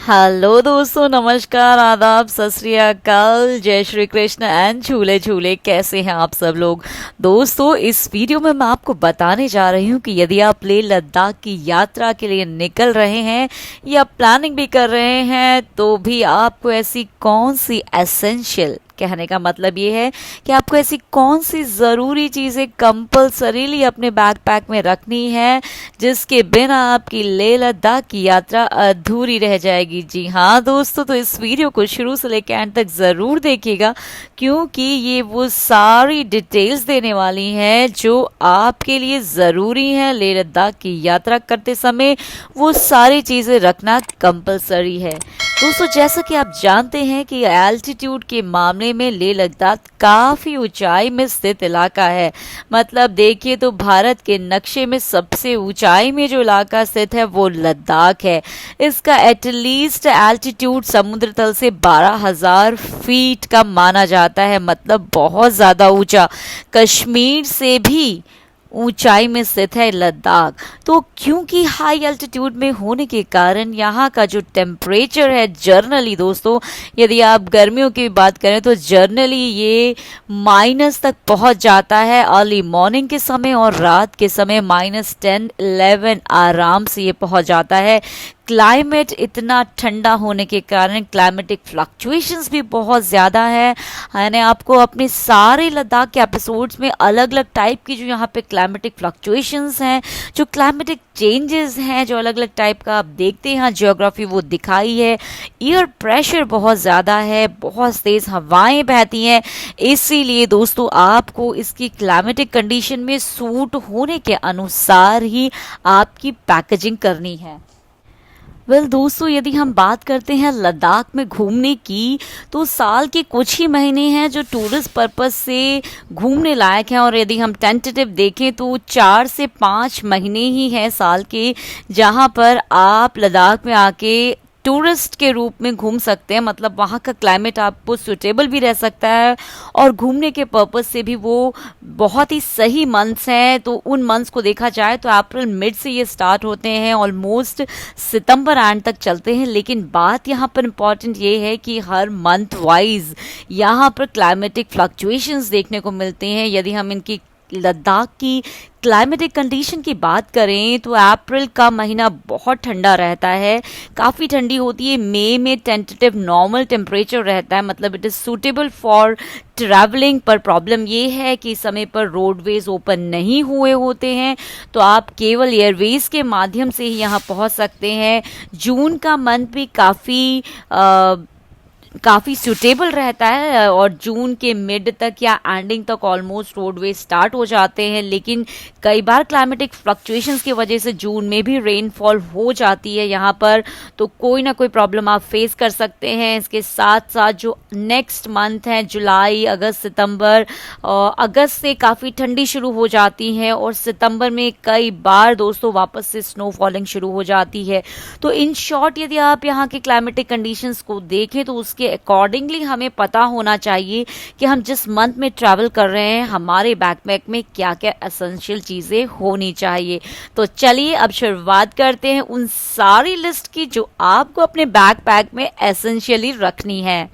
Hello दोस्तों, नमस्कार, आदाब, सत श्री अकाल, जय श्री कृष्ण एंड झूले झूले। कैसे हैं आप सब लोग। दोस्तों, इस वीडियो में मैं आपको बताने जा रही हूँ कि यदि आप लेह लद्दाख की यात्रा के लिए निकल रहे हैं या प्लानिंग भी कर रहे हैं तो भी आपको ऐसी कौन सी एसेंशियल, कहने का मतलब ये है कि आपको ऐसी कौन सी ज़रूरी चीज़ें कंपल्सरीली अपने बैकपैक में रखनी है जिसके बिना आपकी लेह लद्दाख की यात्रा अधूरी रह जाएगी। जी हाँ दोस्तों, तो इस वीडियो को शुरू से लेकर एंड तक ज़रूर देखिएगा क्योंकि ये वो सारी डिटेल्स देने वाली हैं जो आपके लिए ज़रूरी हैं लेह लद्दाख की यात्रा करते समय। वो सारी चीज़ें रखना कंपल्सरी है। दोस्तों, जैसा कि आप जानते हैं कि एल्टीट्यूड के मामले में लेह लद्दाख काफ़ी ऊंचाई में स्थित इलाका है। मतलब देखिए तो भारत के नक्शे में सबसे ऊंचाई में जो इलाका स्थित है वो लद्दाख है। इसका एटलीस्ट एल्टीट्यूड समुद्र तल से 12,000 फीट का माना जाता है, मतलब बहुत ज़्यादा ऊंचा। कश्मीर से भी ऊंचाई में स्थित है लद्दाख। तो क्योंकि हाई एल्टीट्यूड में होने के कारण यहाँ का जो टेम्परेचर है जनरली, दोस्तों यदि आप गर्मियों की बात करें तो जनरली ये माइनस तक पहुँच जाता है अर्ली मॉर्निंग के समय, और रात के समय -10, 11 आराम से ये पहुँच जाता है। क्लाइमेट इतना ठंडा होने के कारण क्लाइमेटिक फ्लक्चुएशंस भी बहुत ज़्यादा है। मैंने आपको अपने सारे लद्दाख के एपिसोड्स में अलग अलग टाइप की जो यहाँ पे क्लाइमेटिक फ्लक्चुएशंस हैं, जो क्लाइमेटिक चेंजेस हैं, जो अलग अलग टाइप का आप देखते हैं जियोग्राफी, वो दिखाई है। एयर प्रेशर बहुत ज़्यादा है, बहुत तेज़ हवाएं बहती हैं। इसीलिए दोस्तों आपको इसकी क्लाइमेटिक कंडीशन में सूट होने के अनुसार ही आपकी पैकेजिंग करनी है। दोस्तों, यदि हम बात करते हैं लद्दाख में घूमने की, तो साल के कुछ ही महीने हैं जो टूरिस्ट पर्पस से घूमने लायक हैं। और यदि हम टेंटेटिव देखें तो 4 से 5 महीने ही हैं साल के जहां पर आप लद्दाख में आके टूरिस्ट के रूप में घूम सकते हैं। मतलब वहाँ का क्लाइमेट आपको सूटेबल भी रह सकता है और घूमने के पर्पज से भी वो बहुत ही सही मंथ्स हैं। तो उन मंथ्स को देखा जाए तो अप्रैल मिड से ये स्टार्ट होते हैं, ऑलमोस्ट सितंबर एंड तक चलते हैं। लेकिन बात यहाँ पर इम्पॉर्टेंट ये है कि हर मंथ वाइज यहाँ पर क्लाइमेटिक फ्लक्चुएशंस देखने को मिलते हैं। यदि हम इनकी लद्दाख की क्लाइमेटिक कंडीशन की बात करें तो अप्रैल का महीना बहुत ठंडा रहता है, काफ़ी ठंडी होती है। मई में टेंटेटिव नॉर्मल टेम्परेचर रहता है, मतलब it is suitable for travelling. पर प्रॉब्लम ये है कि इस समय पर रोडवेज ओपन नहीं हुए होते हैं, तो आप केवल एयरवेज के माध्यम से ही यहाँ पहुँच सकते हैं। जून का मंथ भी काफ़ी सूटेबल रहता है और जून के मिड तक या एंडिंग तक ऑलमोस्ट रोडवे स्टार्ट हो जाते हैं। लेकिन कई बार क्लाइमेटिक फ्लक्चुएशंस की वजह से जून में भी रेनफॉल हो जाती है यहाँ पर, तो कोई ना कोई प्रॉब्लम आप फेस कर सकते हैं। इसके साथ साथ जो नेक्स्ट मंथ है जुलाई, अगस्त, सितंबर, अगस्त से काफ़ी ठंडी शुरू हो जाती है और सितंबर में कई बार दोस्तों वापस से स्नो फॉलिंग शुरू हो जाती है। तो इन शॉर्ट यदि आप यहाँ के क्लाइमेटिक कंडीशंस को देखें तो उसके अकॉर्डिंगली हमें पता होना चाहिए कि हम जिस मंथ में ट्रैवल कर रहे हैं हमारे बैकपैक में क्या क्या एसेंशियल चीज़ें होनी चाहिए। तो चलिए अब शुरुआत करते हैं उन सारी लिस्ट की जो आपको अपने बैकपैक में एसेंशियली रखनी है।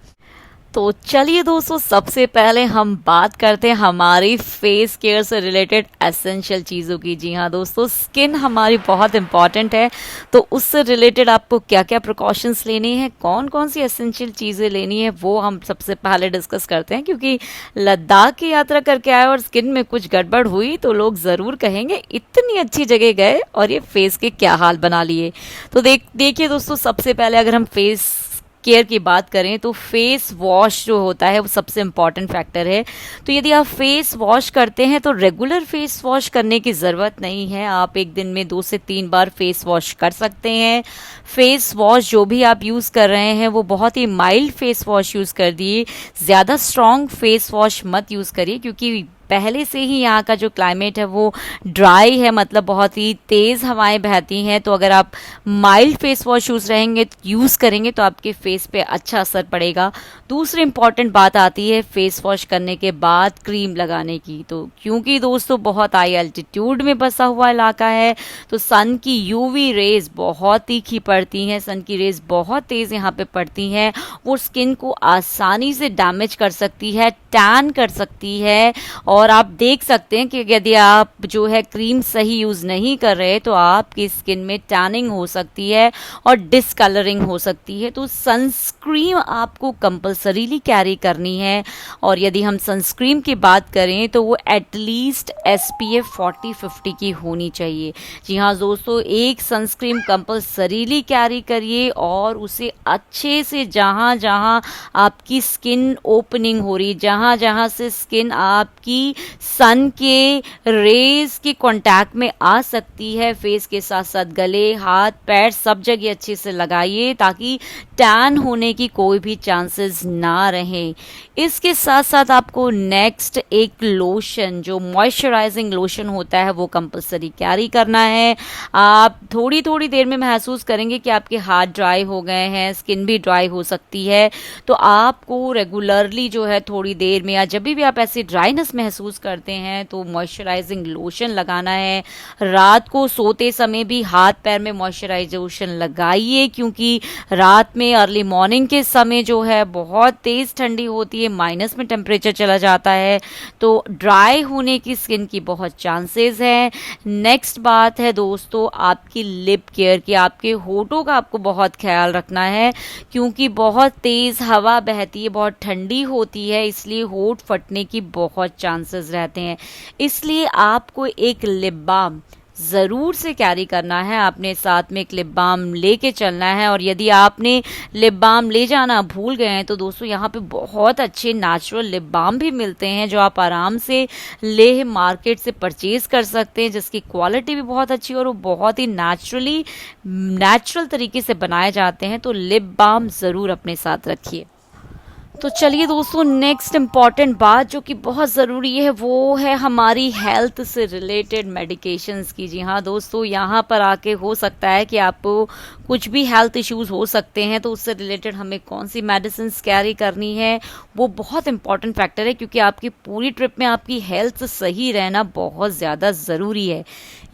तो चलिए दोस्तों, सबसे पहले हम बात करते हैं हमारी फेस केयर से रिलेटेड एसेंशियल चीज़ों की। जी हाँ दोस्तों, स्किन हमारी बहुत इंपॉर्टेंट है, तो उससे रिलेटेड आपको क्या क्या प्रिकॉशंस लेनी है, कौन कौन सी एसेंशियल चीज़ें लेनी है, वो हम सबसे पहले डिस्कस करते हैं। क्योंकि लद्दाख की यात्रा करके आए और स्किन में कुछ गड़बड़ हुई तो लोग ज़रूर कहेंगे इतनी अच्छी जगह गए और ये फेस के क्या हाल बना लिए। तो देखिए दोस्तों, सबसे पहले अगर हम फेस केयर की बात करें तो फेस वॉश जो होता है वो सबसे इम्पॉर्टेंट फैक्टर है। तो यदि आप फेस वॉश करते हैं तो रेगुलर फेस वॉश करने की ज़रूरत नहीं है, आप एक दिन में 2 से 3 बार फेस वॉश कर सकते हैं। फेस वॉश जो भी आप यूज़ कर रहे हैं वो बहुत ही माइल्ड फेस वॉश यूज़ कर दिए, ज़्यादा स्ट्रॉन्ग फेस वॉश मत यूज़ करिए क्योंकि पहले से ही यहाँ का जो क्लाइमेट है वो ड्राई है, मतलब बहुत ही तेज़ हवाएं बहती हैं। तो अगर आप माइल्ड फेस वॉश यूज़ करेंगे तो आपके फेस पे अच्छा असर पड़ेगा। दूसरी इंपॉर्टेंट बात आती है फेस वॉश करने के बाद क्रीम लगाने की। तो क्योंकि दोस्तों बहुत हाई एल्टीट्यूड में बसा हुआ इलाका है तो सन की यूवी रेज बहुत तीखी पड़ती हैं, सन की रेज बहुत तेज़ यहाँ पे पड़ती हैं, वो स्किन को आसानी से डैमेज कर सकती है, टैन कर सकती है। और आप देख सकते हैं कि यदि आप जो है क्रीम सही यूज़ नहीं कर रहे तो आपकी स्किन में टैनिंग हो सकती है और डिसकलरिंग हो सकती है। तो सनस्क्रीन आपको कंपल्सरीली कैरी करनी है। और यदि हम सनस्क्रीन की बात करें तो वो एटलीस्ट SPF 40-50 की होनी चाहिए। जी हाँ दोस्तों, एक सनस्क्रीन कंपल्सरीली कैरी करिए और उसे अच्छे से जहाँ जहाँ आपकी स्किन ओपनिंग हो रही, जहाँ जहाँ से स्किन आपकी सन के रेज के कांटेक्ट में आ सकती है, फेस के साथ साथ गले, हाथ, पैर सब जगह अच्छे से लगाइए ताकि टैन होने की कोई भी चांसेस ना रहे। इसके साथ साथ आपको नेक्स्ट एक लोशन, जो मॉइस्चराइजिंग लोशन होता है, वो कंपल्सरी कैरी करना है। आप थोड़ी थोड़ी देर में महसूस करेंगे कि आपके हाथ ड्राई हो गए हैं, स्किन भी ड्राई हो सकती है। तो आपको रेगुलरली जो है थोड़ी देर में या जब भी आप ऐसी ड्राइनेस महसूस करते हैं तो मॉइस्चराइजिंग लोशन लगाना है। रात को सोते समय भी हाथ पैर में मॉइस्चराइजेशन लगाइए, क्योंकि रात में अर्ली मॉर्निंग के समय जो है बहुत तेज़ ठंडी होती है, माइनस में टेम्परेचर चला जाता है, तो ड्राई होने की स्किन की बहुत चांसेस हैं। नेक्स्ट बात है दोस्तों आपकी लिप केयर की। आपके होठों का आपको बहुत ख्याल रखना है, क्योंकि बहुत तेज़ हवा बहती है, बहुत ठंडी होती है, इसलिए होठ फटने की बहुत चांसेस रहते हैं। इसलिए आपको एक लिप बाम ज़रूर से कैरी करना है। आपने साथ में एक लिप बाम लेके चलना है। और यदि आपने लिप बाम ले जाना भूल गए हैं तो दोस्तों यहाँ पे बहुत अच्छे नेचुरल लिप बाम भी मिलते हैं जो आप आराम से लेह मार्केट से परचेज कर सकते हैं, जिसकी क्वालिटी भी बहुत अच्छी और वो बहुत ही नेचुरल तरीके से बनाए जाते हैं। तो लिप बाम ज़रूर अपने साथ रखिए। तो चलिए दोस्तों, नेक्स्ट इम्पॉर्टेंट बात जो कि बहुत ज़रूरी है वो है हमारी हेल्थ से रिलेटेड मेडिकेशंस की। जी हाँ दोस्तों, यहाँ पर आके हो सकता है कि आपको कुछ भी हेल्थ इश्यूज हो सकते हैं, तो उससे रिलेटेड हमें कौन सी मेडिसिन कैरी करनी है वो बहुत इंपॉर्टेंट फैक्टर है, क्योंकि आपकी पूरी ट्रिप में आपकी हेल्थ सही रहना बहुत ज़्यादा ज़रूरी है।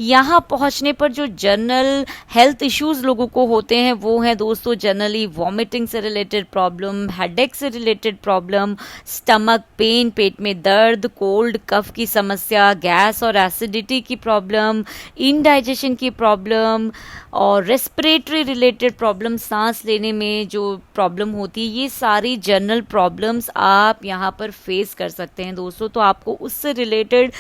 यहाँ पहुँचने पर जो जनरल हेल्थ इश्यूज लोगों को होते हैं वो हैं दोस्तों जनरली वॉमिटिंग से रिलेटेड प्रॉब्लम, हेडेक से रिलेटेड प्रॉब्लम, स्टमक पेन, पेट में दर्द, कोल्ड कफ की समस्या, गैस और एसिडिटी की प्रॉब्लम, इनडाइजेशन की प्रॉब्लम और रेस्पिरेटरी रिलेटेड प्रॉब्लम, सांस लेने में जो प्रॉब्लम होती है, ये सारी जनरल प्रॉब्लम्स आप यहाँ पर फेस कर सकते हैं दोस्तों। तो आपको उससे रिलेटेड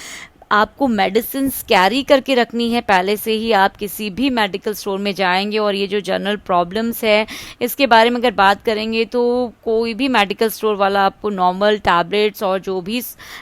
आपको मेडिसिन कैरी करके रखनी है। पहले से ही आप किसी भी मेडिकल स्टोर में जाएंगे और ये जो जनरल प्रॉब्लम्स है इसके बारे में अगर बात करेंगे तो कोई भी मेडिकल स्टोर वाला आपको नॉर्मल टैबलेट्स और जो भी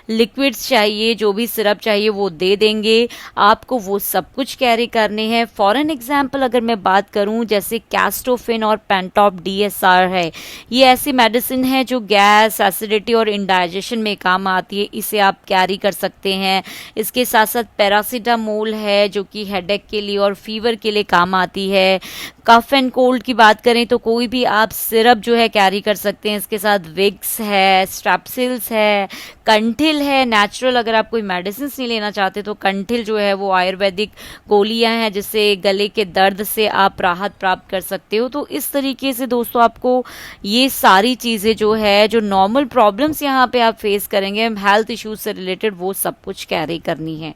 लिक्विड्स चाहिए, जो भी सिरप चाहिए वो दे देंगे। आपको वो सब कुछ कैरी करने हैं। फॉर एन एग्जाम्पल अगर मैं बात करूँ, जैसे कैस्टोफिन और पेंटॉप DSR है, ये ऐसी मेडिसिन है जो गैस, एसिडिटी और इंडाइजेशन में काम आती है, इसे आप कैरी कर सकते हैं। इसके साथ साथ पैरासीटामोल है जो कि हेडेक के लिए और फीवर के लिए काम आती है। कफ एंड कोल्ड की बात करें तो कोई भी आप सिरप जो है कैरी कर सकते हैं। इसके साथ विक्स है, स्ट्रेप्सिल्स है, कंठिल है। नेचुरल अगर आप कोई मेडिसिन नहीं लेना चाहते तो कंठिल जो है वो आयुर्वेदिक गोलियां हैं जिससे गले के दर्द से आप राहत प्राप्त कर सकते हो। तो इस तरीके से दोस्तों आपको ये सारी चीज़ें जो है, जो नॉर्मल प्रॉब्लम्स यहाँ पे आप फेस करेंगे हेल्थ इश्यूज से रिलेटेड, वो सब कुछ कैरी करनी है।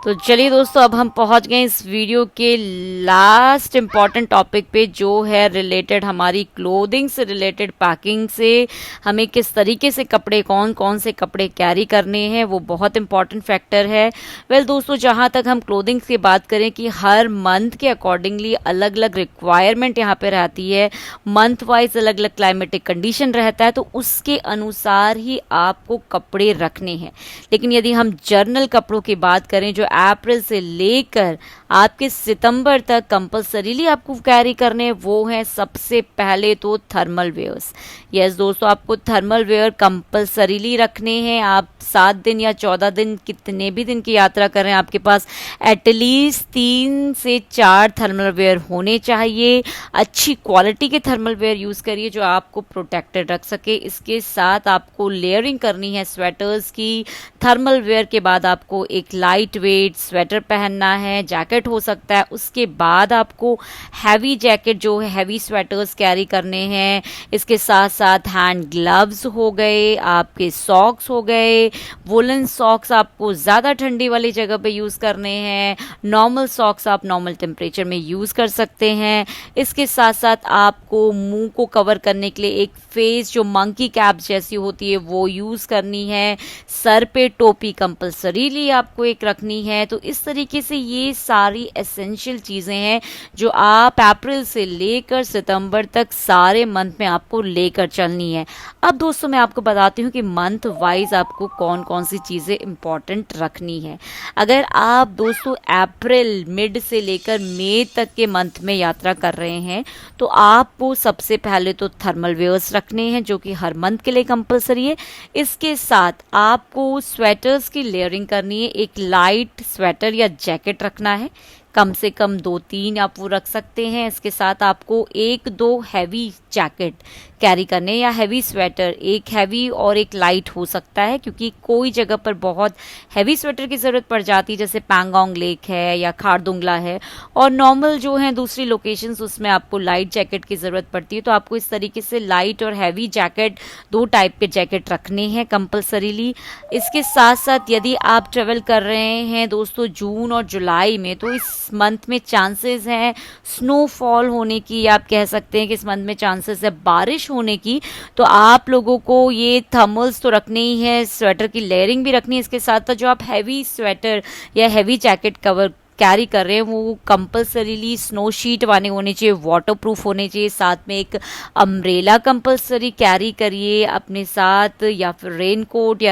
तो चलिए दोस्तों, अब हम पहुंच गए इस वीडियो के लास्ट इम्पॉर्टेंट टॉपिक पे, जो है रिलेटेड हमारी क्लोथिंग से रिलेटेड, पैकिंग से हमें किस तरीके से कपड़े, कौन कौन से कपड़े कैरी करने हैं, वो बहुत इंपॉर्टेंट फैक्टर है। वेल दोस्तों, जहां तक हम क्लोथिंग की बात करें कि हर मंथ के अकॉर्डिंगली अलग अलग रिक्वायरमेंट यहाँ पे रहती है, मंथ वाइज अलग अलग क्लाइमेटिक कंडीशन रहता है, तो उसके अनुसार ही आपको कपड़े रखने हैं। लेकिन यदि हम जर्नल कपड़ों की बात करें जो अप्रैल से लेकर आपके सितंबर तक कंपल्सरीली आपको कैरी करने वो हैं सबसे पहले तो थर्मल वेयर्स। यस दोस्तों, आपको थर्मल वेयर कंपल्सरीली रखने हैं। आप 7 दिन या 14 दिन कितने भी दिन की यात्रा कर रहे हैं, आपके पास एटलीस्ट 3 से 4 थर्मल वेयर होने चाहिए। अच्छी क्वालिटी के थर्मल वेयर यूज़ करिए जो आपको प्रोटेक्टेड रख सके। इसके साथ आपको लेयरिंग करनी है स्वेटर्स की। थर्मल वेयर के बाद आपको एक लाइट वेट स्वेटर पहनना है, जैकेट हो सकता है। उसके बाद आपको हैवी जैकेट जो है, हैवी स्वेटर्स कैरी करने हैं। इसके साथ साथ हैंड ग्लव्स हो गए, आपके सॉक्स हो गए। वुलन सॉक्स आपको ज़्यादा ठंडी वाली जगह पे यूज़ करने हैं। नॉर्मल सॉक्स आप नॉर्मल टेम्परेचर में यूज़ कर सकते हैं। इसके साथ साथ आपको मुंह को कवर करने के लिए एक फेस जो मंकी कैप जैसी होती है वो यूज़ करनी है। सर पे टोपी कंपल्सरीली आपको एक रखनी है। तो इस तरीके से ये सारी एसेंशियल चीज़ें हैं जो आप अप्रैल से लेकर सितंबर तक सारे मंथ में आपको लेकर चलनी है। अब दोस्तों मैं आपको बताती हूँ कि मंथ वाइज आपको कौन कौन सी चीज़ें इंपॉर्टेंट रखनी है। अगर आप दोस्तों अप्रैल मिड से लेकर मई तक के मंथ में यात्रा कर रहे हैं तो आपको सबसे पहले तो थर्मल वेयर्स रखने हैं जो कि हर मंथ के लिए कंपलसरी है। इसके साथ आपको स्वेटर्स की लेयरिंग करनी है। एक लाइट स्वेटर या जैकेट रखना है, कम से कम 2-3 आप वो रख सकते हैं। इसके साथ आपको 1-2 हैवी जैकेट कैरी करने या हैवी स्वेटर, एक हैवी और एक लाइट हो सकता है क्योंकि कोई जगह पर बहुत हैवी स्वेटर की ज़रूरत पड़ जाती है जैसे पैंगोंग लेक है या खारदुंगला है, और नॉर्मल जो है दूसरी लोकेशंस उसमें आपको लाइट जैकेट की ज़रूरत पड़ती है। तो आपको इस तरीके से लाइट और हैवी जैकेट 2 टाइप के जैकेट रखने हैं कंपल्सरीली। इसके साथ साथ यदि आप ट्रेवल कर रहे हैं दोस्तों जून और जुलाई में तो इस मंथ में चांसेस हैं स्नोफॉल होने की, आप कह सकते हैं कि इस मंथ में चांसेस है बारिश होने की। तो आप लोगों को ये थर्मल्स तो रखने ही है, स्वेटर की लेयरिंग भी रखनी है। इसके साथ साथ जो आप हैवी स्वेटर या हैवी जैकेट कवर कैरी कर रहे हैं वो कंपल्सरीली स्नो शीट वाले होने चाहिए, वाटर प्रूफ होने चाहिए। साथ में एक अम्ब्रेला कंपल्सरी कैरी करिए अपने साथ, या फिर रेन कोट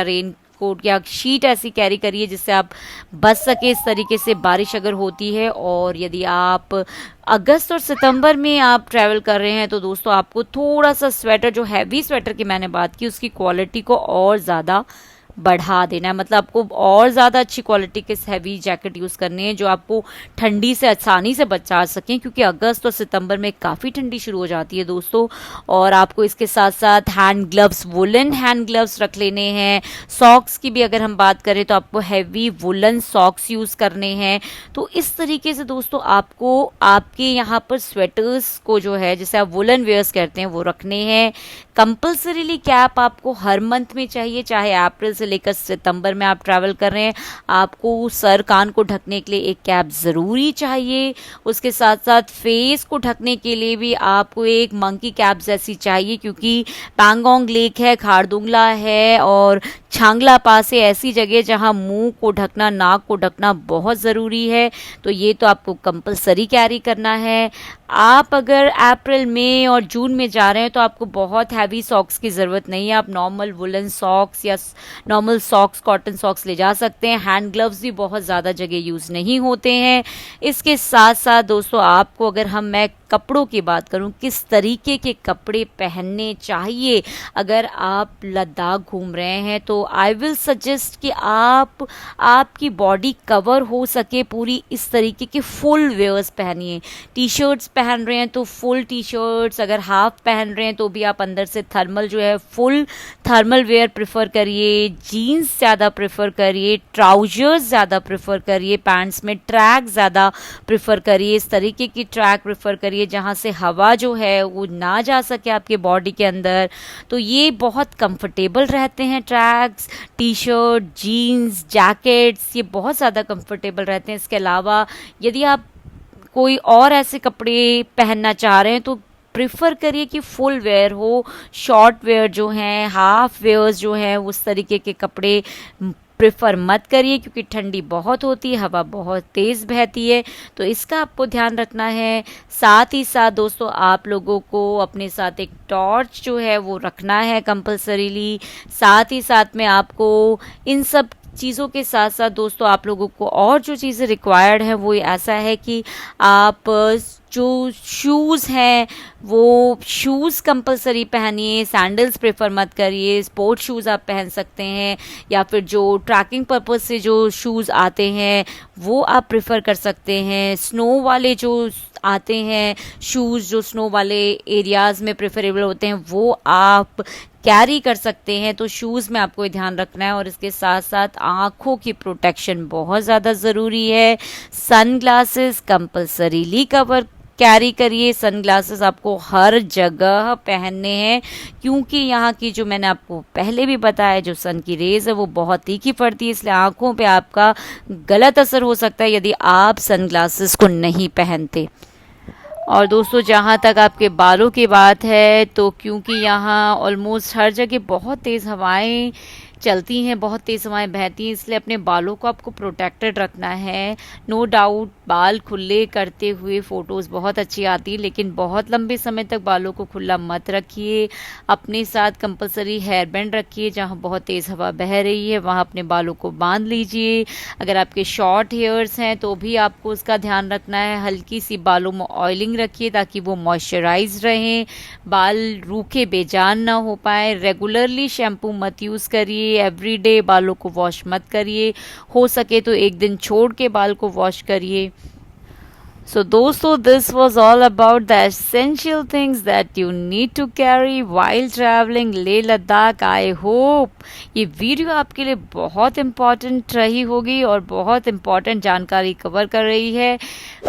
या शीट ऐसी कैरी करिए जिससे आप बच सके इस तरीके से बारिश अगर होती है। और यदि आप अगस्त और सितंबर में आप ट्रैवल कर रहे हैं तो दोस्तों आपको थोड़ा सा स्वेटर, जो हैवी स्वेटर की मैंने बात की, उसकी क्वालिटी को और ज़्यादा बढ़ा देना है। मतलब आपको और ज़्यादा अच्छी क्वालिटी के हैवी जैकेट यूज़ करने हैं जो आपको ठंडी से आसानी से बचा सकें, क्योंकि अगस्त और सितंबर में काफ़ी ठंडी शुरू हो जाती है दोस्तों। और आपको इसके साथ साथ hand gloves, woollen hand gloves रख लेने हैं। सॉक्स की भी अगर हम बात करें तो आपको हैवी वुलन सॉक्स यूज़ करने हैं। तो इस तरीके से दोस्तों आपको आपके यहाँ पर स्वेटर्स को जो है जिसे आप वुलन वेयर्स कहते हैं वो रखने हैं। कंपल्सरीली कैप आपको हर मंथ में चाहिए, चाहे अप्रैल से लेकर सितंबर में आप ट्रैवल कर रहे हैं, आपको सर कान को ढकने के लिए एक कैप ज़रूरी चाहिए। उसके साथ साथ फेस को ढकने के लिए भी आपको एक मंकी कैप जैसी चाहिए, क्योंकि पैंगोंग लेक है, खारदुंगला है और छांगला पास है, ऐसी जगह जहां मुंह को ढकना, नाक को ढकना बहुत ज़रूरी है। तो ये तो आपको कंपल्सरी कैरी करना है। आप अगर अप्रैल मई और जून में जा रहे हैं तो आपको बहुत हैवी सॉक्स की ज़रूरत नहीं है। आप नॉर्मल वुलन सॉक्स या नॉर्मल सॉक्स, कॉटन सॉक्स ले जा सकते हैं। हैंड ग्लव्स भी बहुत ज़्यादा जगह यूज़ नहीं होते हैं। इसके साथ साथ दोस्तों आपको अगर मैं कपड़ों की बात करूं, किस तरीके के कपड़े पहनने चाहिए अगर आप लद्दाख घूम रहे हैं, तो आई विल सजेस्ट कि आपकी बॉडी कवर हो सके पूरी, इस तरीके के फुल वेयर्स पहनिए। टी शर्ट्स पहन रहे हैं तो फुल टी शर्ट्स, अगर हाफ पहन रहे हैं तो भी आप अंदर से थर्मल जो है फुल थर्मल वेयर प्रेफर करिए। जीन्स ज़्यादा प्रेफर करिए, ट्राउजर्स ज़्यादा प्रेफर करिए, पैंट्स में ट्रैक ज़्यादा प्रेफर करिए। इस तरीके की ट्रैक प्रेफर करिए जहाँ से हवा जो है वो ना जा सके आपके बॉडी के अंदर। तो ये बहुत कंफर्टेबल रहते हैं tracks, T shirt, jeans, jackets, ये बहुत ज़्यादा कंफर्टेबल रहते हैं। इसके अलावा यदि आप कोई और ऐसे कपड़े पहनना चाह रहे हैं तो प्रिफर करिए कि फुल वेयर हो। शॉर्ट वेयर जो हैं, हाफ वेयर्स जो हैं, उस तरीके के कपड़े प्रेफर मत करिए क्योंकि ठंडी बहुत होती है, हवा बहुत तेज़ बहती है। तो इसका आपको ध्यान रखना है। साथ ही साथ दोस्तों आप लोगों को अपने साथ एक टॉर्च जो है वो रखना है कंपल्सरीली। साथ ही साथ में आपको इन सब चीज़ों के साथ साथ दोस्तों आप लोगों को और जो चीज़ें रिक्वायर्ड है वो ऐसा है कि आप जो शूज़ हैं वो शूज़ कंपलसरी पहनिए, सैंडल्स प्रेफर मत करिए, स्पोर्ट शूज़ आप पहन सकते हैं या फिर जो ट्रैकिंग पर्पस से जो शूज़ आते हैं वो आप प्रेफर कर सकते हैं। स्नो वाले जो आते हैं शूज़ जो स्नो वाले एरियाज़ में प्रेफरेबल होते हैं वो आप कैरी कर सकते हैं। तो शूज़ में आपको ध्यान रखना है और इसके साथ साथ आँखों की प्रोटेक्शन बहुत ज़्यादा ज़रूरी है। Sunglasses compulsorily cover carry करिए। सन ग्लासेस आपको हर जगह पहनने हैं क्योंकि यहाँ की जो मैंने आपको पहले भी बताया जो सन की रेज है वो बहुत तीखी पड़ती है, इसलिए आँखों पे आपका गलत असर हो सकता है यदि आप सन ग्लासेस को नहीं पहनते। और दोस्तों जहाँ तक आपके बालों की बात है तो क्योंकि यहाँ ऑलमोस्ट हर जगह बहुत तेज़ हवाएं चलती हैं, बहुत तेज़ हवाएं बहती हैं, इसलिए अपने बालों को आपको प्रोटेक्टेड रखना है। नो डाउट बाल खुले करते हुए फ़ोटोज़ बहुत अच्छी आती है लेकिन बहुत लंबे समय तक बालों को खुला मत रखिए। अपने साथ कंपलसरी हेयर बैंड रखिए, जहाँ बहुत तेज़ हवा बह रही है वहाँ अपने बालों को बांध लीजिए। अगर आपके शॉर्ट हेयर्स हैं तो भी आपको उसका ध्यान रखना है। हल्की सी बालों में ऑयलिंग रखिए ताकि वो मॉइस्चराइज रहें, बाल रूखे बेजान ना हो पाए। रेगुलरली शैम्पू मत यूज़ करिए, एवरीडे बालों को वॉश मत करिए, हो सके तो एक दिन छोड़ के बाल को वॉश करिए। So दोस्तों this was all about the essential things that you need to carry while traveling Leh Ladakh. I hope ये वीडियो आपके लिए बहुत इम्पॉर्टेंट रही होगी और बहुत इम्पॉर्टेंट जानकारी कवर कर रही है।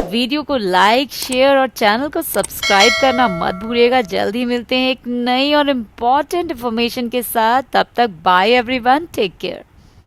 वीडियो को लाइक शेयर और चैनल को सब्सक्राइब करना मत भूलिएगा। जल्दी मिलते हैं एक नई और इम्पॉर्टेंट इन्फॉर्मेशन के साथ, तब तक बाय एवरीवन, टेक केयर।